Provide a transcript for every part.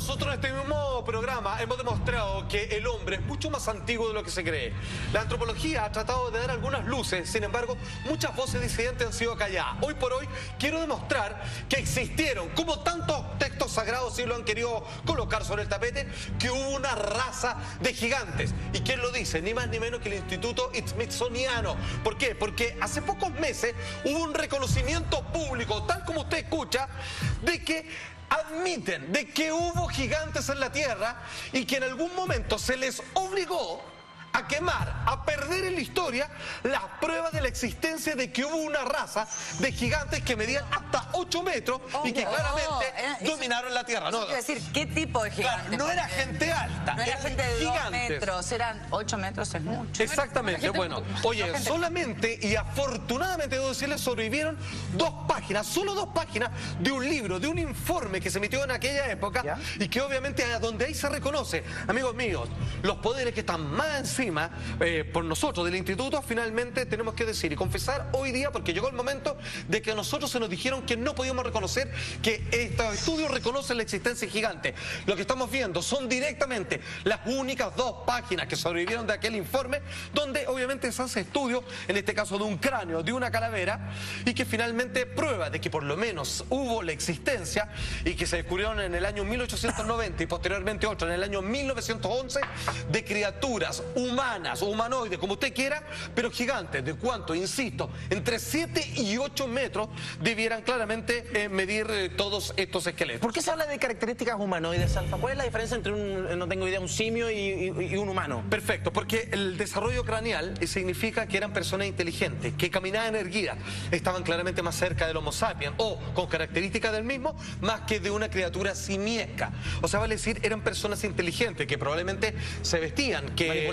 nosotros en este mismo programa hemos demostrado que el hombre es mucho más antiguo de lo que se cree. La antropología ha tratado de dar algunas luces, sin embargo, muchas voces disidentes han sido calladas. Hoy por hoy quiero demostrar que existieron, como tantos textos sagrados sí lo han querido colocar sobre el tapete, que hubo una raza de gigantes. ¿Y quién lo dice? Ni más ni menos que el Instituto Smithsoniano. ¿Por qué? Porque hace pocos meses hubo un reconocimiento público, tal como usted escucha, de que admiten de que hubo gigantes en la Tierra y que en algún momento se les obligó a quemar, a perder en la historia las pruebas de la existencia de que hubo una raza de gigantes que medían hasta 8 metros y que claramente dominaron la Tierra. No, quiero decir, ¿qué tipo de gigantes? Claro, no era gente alta, no era gente de gigantes. 2 metros, eran 8 metros, es mucho. Exactamente, bueno, oye, solamente y afortunadamente debo decirles, sobrevivieron 2 páginas, solo 2 páginas de un libro, de un informe que se emitió en aquella época. ¿Ya? Y que obviamente donde ahí se reconoce, amigos míos, los poderes que están más encima por nosotros del instituto. Finalmente tenemos que decir y confesar hoy día, porque llegó el momento de que a nosotros se nos dijeron que no podíamos reconocer que estos estudios reconocen la existencia gigante. Lo que estamos viendo son directamente las únicas 2 páginas que sobrevivieron de aquel informe, donde obviamente se hace estudio, en este caso de un cráneo, de una calavera, y que finalmente prueba de que por lo menos hubo la existencia y que se descubrieron en el año 1890 y posteriormente otro en el año 1911 de criaturas humanas o humanoides, como usted quiera, pero gigantes. ¿De cuánto? Insisto, entre 7 y 8 metros debieran claramente medir todos estos esqueletos. ¿Por qué se habla de características humanoides, Alfa? ¿Cuál es la diferencia entre no tengo idea, un simio y un humano? Perfecto, porque el desarrollo craneal significa que eran personas inteligentes, que caminaban erguidas, estaban claramente más cerca del Homo sapiens o con características del mismo, más que de una criatura simiesca. O sea, vale decir, eran personas inteligentes que probablemente se vestían, que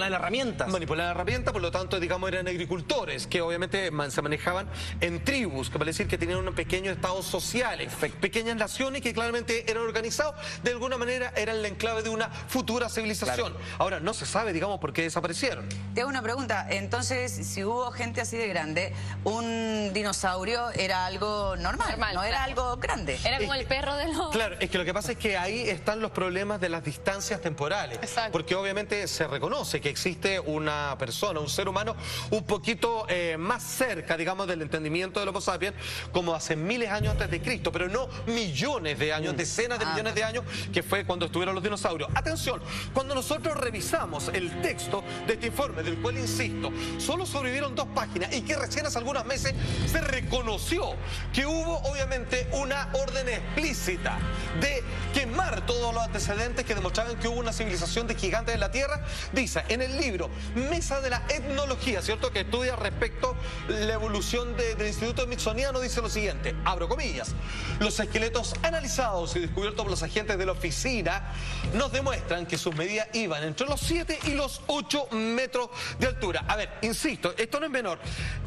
manipulaban herramientas, por lo tanto, digamos, eran agricultores que obviamente se manejaban en tribus, que vale decir que tenían unos pequeños estados sociales, pequeñas naciones que claramente eran organizados, de alguna manera eran el enclave de una futura civilización. Claro. Ahora, no se sabe, digamos, por qué desaparecieron. Te hago una pregunta, entonces, si hubo gente así de grande, un dinosaurio era algo normal, no era algo grande. Era como el perro de los... Claro, es que lo que pasa es que ahí están los problemas de las distancias temporales. Exacto. Porque obviamente se reconoce que existe una persona, un ser humano, un poquito más cerca, digamos, del entendimiento del Homo sapiens, como hace miles de años antes de Cristo, pero no millones de años, decenas de millones de años, que fue cuando estuvieron los dinosaurios. Atención, cuando nosotros revisamos el texto de este informe, del cual, insisto, solo sobrevivieron 2 páginas y que recién hace algunos meses se reconoció que hubo, obviamente, una orden explícita de quemar todos los antecedentes que demostraban que hubo una civilización de gigantes en la Tierra. Dice en el libro Mesa de la Etnología, ¿cierto?, que estudia respecto la evolución del Instituto Smithsoniano, dice lo siguiente, abro comillas: los esqueletos analizados y descubiertos por los agentes de la oficina nos demuestran que sus medidas iban entre los 7 y los 8 metros de altura. A ver, insisto, esto no es menor.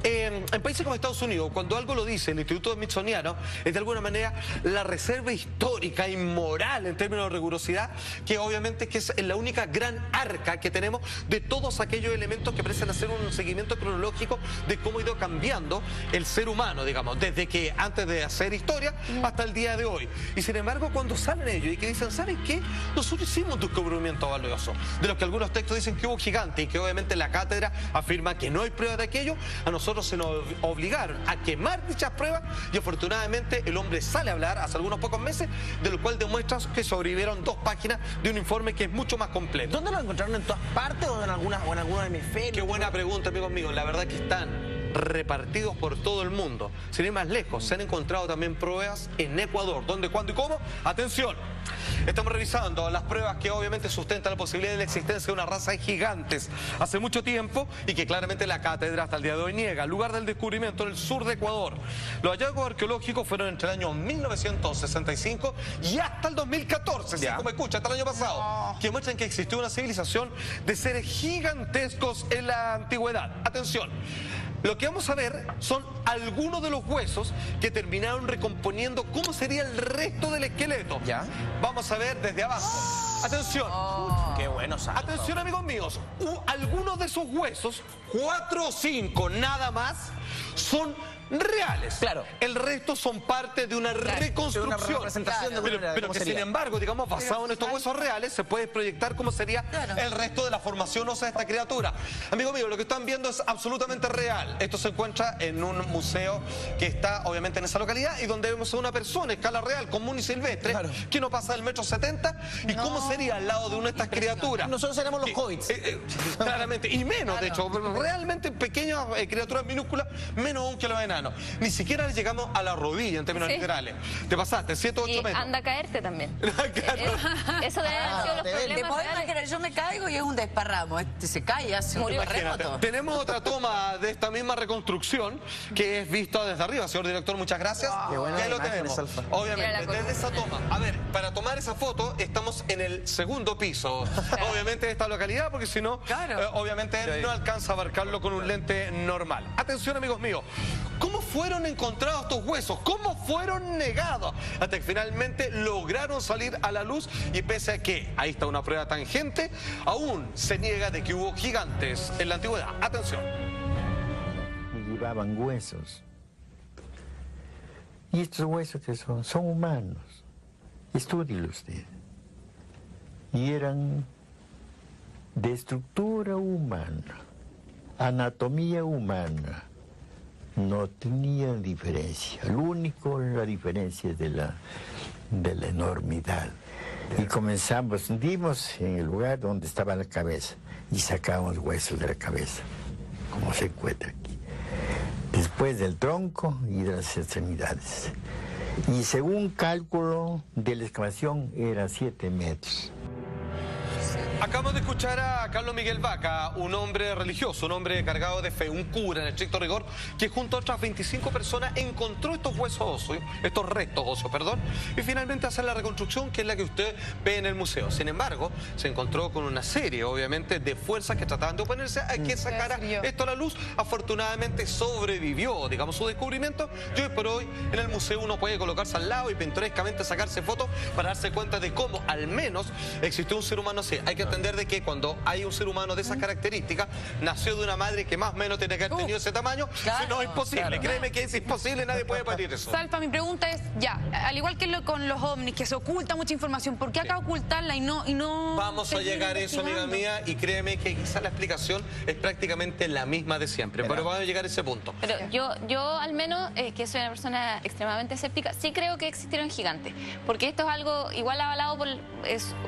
En países como Estados Unidos, cuando algo lo dice el Instituto Smithsoniano, es de alguna manera la reserva histórica y moral en términos de rigurosidad, que obviamente que es la única gran arca que tenemos de todos aquellos elementos que parecen hacer un seguimiento cronológico de cómo ha ido cambiando el ser humano, digamos, desde que antes de hacer historia hasta el día de hoy. Y sin embargo, cuando salen ellos y que dicen, ¿saben qué? Nosotros hicimos un descubrimiento valioso, de los que algunos textos dicen que hubo gigantes y que obviamente la cátedra afirma que no hay pruebas de aquello, a nosotros se nos obligaron a quemar dichas pruebas y afortunadamente el hombre sale a hablar hace algunos pocos meses, de lo cual demuestra que sobrevivieron 2 páginas de un informe que es mucho más completo. ¿Dónde lo encontraron? ¿En todas partes o en algunos hemisferios? Qué buena pregunta, amigos míos. La verdad que están repartidos por todo el mundo. Sin ir más lejos, se han encontrado también pruebas en Ecuador. ¿Dónde, cuándo y cómo? Atención, estamos revisando las pruebas que obviamente sustentan la posibilidad de la existencia de una raza de gigantes hace mucho tiempo y que claramente la cátedra hasta el día de hoy niega. Lugar del descubrimiento en el sur de Ecuador. Los hallazgos arqueológicos fueron entre el año 1965 y hasta el 2014, si como escucha, hasta el año pasado, que muestran que existió una civilización de seres gigantescos en la antigüedad. Atención, lo que vamos a ver son algunos de los huesos que terminaron recomponiendo cómo sería el resto del esqueleto. ¿Ya? Vamos a ver desde abajo. Atención. Qué bueno, Salva. Atención, amigos míos. Algunos de esos huesos, 4 o 5 nada más, son reales. Claro. El resto son parte de una reconstrucción. De una representación de pero manera, pero ¿cómo que sería? sin embargo, digamos, basado en estos huesos reales, se puede proyectar cómo sería el resto de la formación ósea de esta criatura. Amigo mío, lo que están viendo es absolutamente real. Esto se encuentra en un museo que está obviamente en esa localidad y donde vemos a una persona, escala real, común y silvestre, que no pasa del 1,70 m. ¿Y cómo sería al lado de una de estas criaturas? Nosotros seremos los hobbits. Claramente, y menos, de hecho, realmente pequeñas criaturas minúsculas, menos aún que los enanos. Ni siquiera llegamos a la rodilla en términos literales. Te pasaste 7 o 8 metros. Anda a caerte también. Eso debe haber sido los Te problemas puedo reales. imaginar, yo me caigo y es un desparramo. Se cae y hace un terremoto. Tenemos otra toma de esta misma reconstrucción que es vista desde arriba. Señor director, muchas gracias. Qué buena Y ahí lo imagen, tenemos. Alfa. Obviamente, desde esa toma. A ver, para tomar esa foto estamos en el segundo piso, obviamente, de esta localidad, porque si no, obviamente no alcanza a abarcarlo con un lente normal. Atención, amigos míos. ¿Cómo fueron encontrados estos huesos? ¿Cómo fueron negados? Hasta que finalmente lograron salir a la luz y pese a que ahí está una prueba tangente, aún se niega de que hubo gigantes en la antigüedad. Atención. Y llevaban huesos. ¿Y estos huesos que son? Son humanos. Estúdielo usted. Y eran de estructura humana, anatomía humana. No tenían diferencia. Lo único, la diferencia es de la enormidad. Y dimos en el lugar donde estaba la cabeza y sacamos huesos de la cabeza, como se encuentra aquí. Después del tronco y de las extremidades. Y según cálculo de la excavación, era 7 metros. Acabamos de escuchar a Carlos Miguel Vaca, un hombre religioso, un hombre cargado de fe, un cura en estricto rigor, que junto a otras 25 personas encontró estos huesos óseos, estos restos óseos, perdón, y finalmente hacer la reconstrucción que es la que usted ve en el museo. Sin embargo, se encontró con una serie, obviamente, de fuerzas que trataban de oponerse a que sacara esto a la luz. Afortunadamente sobrevivió, digamos, su descubrimiento, y hoy por hoy en el museo uno puede colocarse al lado y pintorescamente sacarse fotos para darse cuenta de cómo al menos existió un ser humano así. Hay que entender de que cuando hay un ser humano de esas características, nació de una madre que más o menos tiene que haber tenido ese tamaño, si no es imposible. Créeme que es imposible, nadie puede parir eso. Salfa, mi pregunta es, ya, al igual que con los ovnis, que se oculta mucha información, ¿por qué acá ocultarla y no Vamos a llegar a eso, amiga mía, y créeme que quizá la explicación es prácticamente la misma de siempre, pero vamos a llegar a ese punto. Pero yo al menos, que soy una persona extremadamente escéptica, sí creo que existieron gigantes, porque esto es algo igual avalado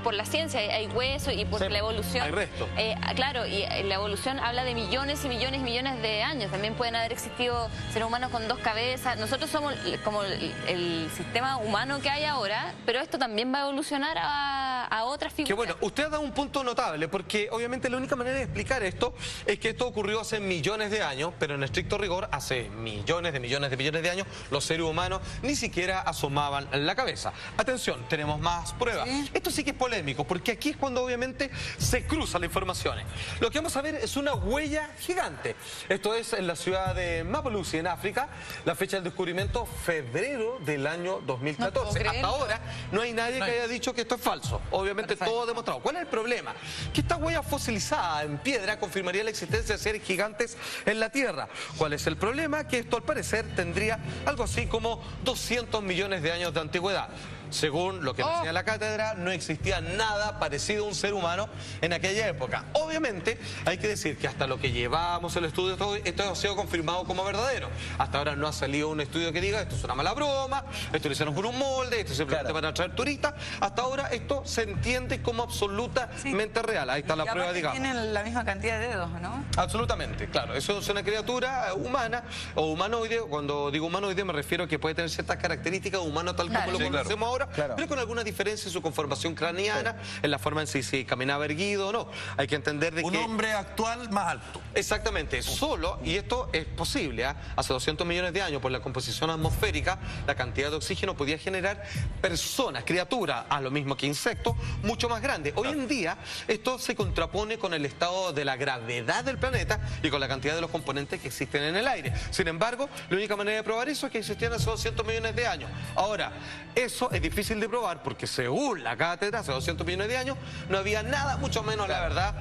por la ciencia, hay huesos y por la evolución. Hay restos. Claro, y la evolución habla de millones y millones y millones de años. También pueden haber existido seres humanos con 2 cabezas. Nosotros somos como el sistema humano que hay ahora, pero esto también va a evolucionar a otras figuras. Que bueno, usted ha dado un punto notable, porque obviamente la única manera de explicar esto es que esto ocurrió hace millones de años, pero en estricto rigor, hace millones de años, los seres humanos ni siquiera asomaban la cabeza. Atención, tenemos más pruebas. Esto sí que es polémico, porque aquí es cuando obviamente se cruzan las informaciones. Lo que vamos a ver es una huella gigante. Esto es en la ciudad de Mapolusi, en África. La fecha del descubrimiento, febrero del año 2014. Hasta ahora no hay nadie que haya dicho que esto es falso. Obviamente todo demostrado. ¿Cuál es el problema? Que esta huella fosilizada en piedra confirmaría la existencia de seres gigantes en la Tierra. ¿Cuál es el problema? Que esto al parecer tendría algo así como 200 millones de años de antigüedad. Según lo que decía la cátedra, no existía nada parecido a un ser humano en aquella época. Obviamente, hay que decir que hasta lo que llevamos el estudio, esto ha sido confirmado como verdadero. Hasta ahora no ha salido un estudio que diga esto es una mala broma, esto lo hicieron con un molde, esto simplemente para atraer turistas. Hasta ahora esto se entiende como absolutamente real. Ahí está la prueba, digamos. Tienen la misma cantidad de dedos, ¿no? Absolutamente, claro. Eso es una criatura humana o humanoide. Cuando digo humanoide me refiero a que puede tener ciertas características de humano tal como lo conocemos ahora. Pero con alguna diferencia en su conformación craneana, en la forma en si caminaba erguido o no. Hay que entender de que... Un hombre actual más alto. Exactamente, solo, y esto es posible, hace 200 millones de años por la composición atmosférica, la cantidad de oxígeno podía generar personas, criaturas, a lo mismo que insectos, mucho más grandes. Hoy en día esto se contrapone con el estado de la gravedad del planeta y con la cantidad de los componentes que existen en el aire. Sin embargo, la única manera de probar eso es que existían hace 200 millones de años. Ahora, eso es difícil de probar porque según la cátedra, hace 200 millones de años, no había nada, mucho menos, la verdad,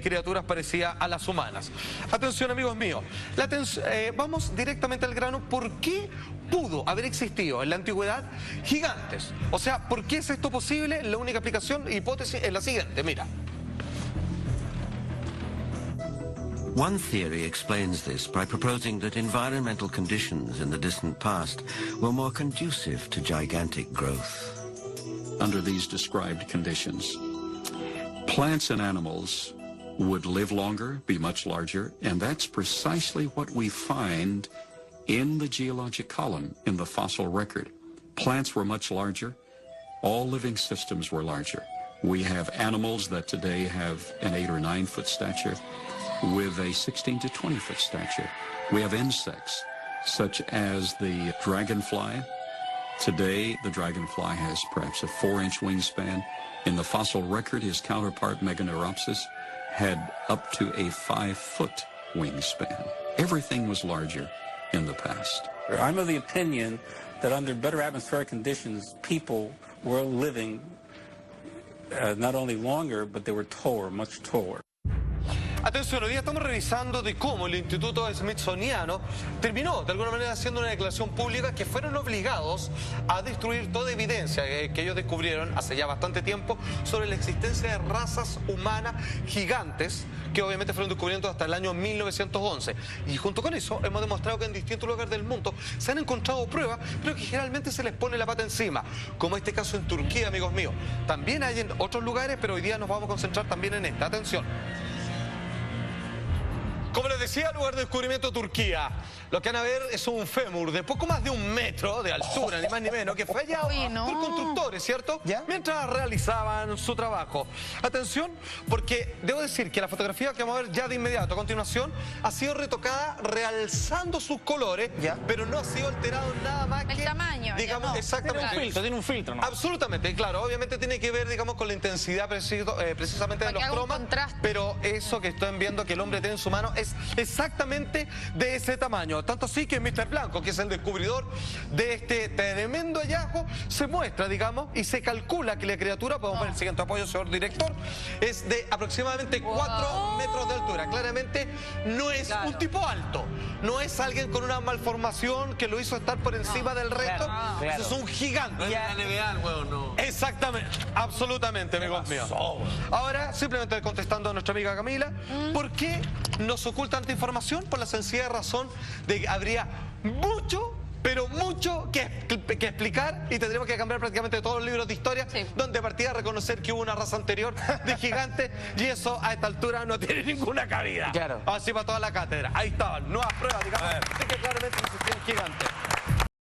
criaturas parecidas a las humanas. Atención, amigos míos, vamos directamente al grano. ¿Por qué pudo haber existido en la antigüedad gigantes? O sea, ¿por qué es esto posible? La única explicación, hipótesis, es la siguiente, mira. One theory explains this by proposing that environmental conditions in the distant past were more conducive to gigantic growth. Under these described conditions, plants and animals would live longer, be much larger, and that's precisely what we find in the geologic column, in the fossil record. Plants were much larger, all living systems were larger. We have animals that today have an 8 or 9 foot stature with a 16 to 20 foot stature. We have insects such as the dragonfly. Today, the dragonfly has perhaps a 4-inch wingspan. In the fossil record, his counterpart, Meganeuropsis, had up to a 5-foot wingspan. Everything was larger in the past. I'm of the opinion that under better atmospheric conditions, people were living not only longer, but they were taller, much taller. Atención, hoy día estamos revisando de cómo el Instituto Smithsoniano terminó de alguna manera haciendo una declaración pública que fueron obligados a destruir toda evidencia que ellos descubrieron hace ya bastante tiempo sobre la existencia de razas humanas gigantes que obviamente fueron descubriendo hasta el año 1911. Y junto con eso hemos demostrado que en distintos lugares del mundo se han encontrado pruebas, pero que generalmente se les pone la pata encima, como este caso en Turquía, amigos míos. También hay en otros lugares, pero hoy día nos vamos a concentrar también en esta. Atención. Como les decía, lugar de descubrimiento Turquía. Lo que van a ver es un fémur de poco más de 1 metro de altura, ni más ni menos, que fue hallado por constructores, ¿cierto? ¿Ya? Mientras realizaban su trabajo. Atención, porque debo decir que la fotografía que vamos a ver ya de inmediato a continuación ha sido retocada realzando sus colores, pero no ha sido alterado nada más que... El tamaño. Digamos, exactamente. Tiene un filtro, ¿no? Absolutamente, claro. Obviamente tiene que ver, digamos, con la intensidad precisamente de los cromas. Pero eso que están viendo que el hombre tiene en su mano es exactamente de ese tamaño. Tanto así que Mr. Blanco, que es el descubridor de este tremendo hallazgo, se muestra, digamos, y se calcula que la criatura, podemos ver el siguiente apoyo, señor director, es de aproximadamente 4 metros de altura. Claramente no es un tipo alto, no es alguien con una malformación que lo hizo estar por encima del resto. Eso es un gigante. No es la NBA, weón, no. Exactamente, absolutamente, amigos míos. Ahora, simplemente contestando a nuestra amiga Camila, ¿por qué nos oculta tanta información? Por la sencilla razón de que habría mucho, pero mucho que explicar y tendríamos que cambiar prácticamente todos los libros de historia, donde partía a reconocer que hubo una raza anterior de gigantes y eso a esta altura no tiene ninguna cabida. Claro. Así para toda la cátedra. Ahí estaban, nuevas pruebas, digamos, de que claramente existían gigantes.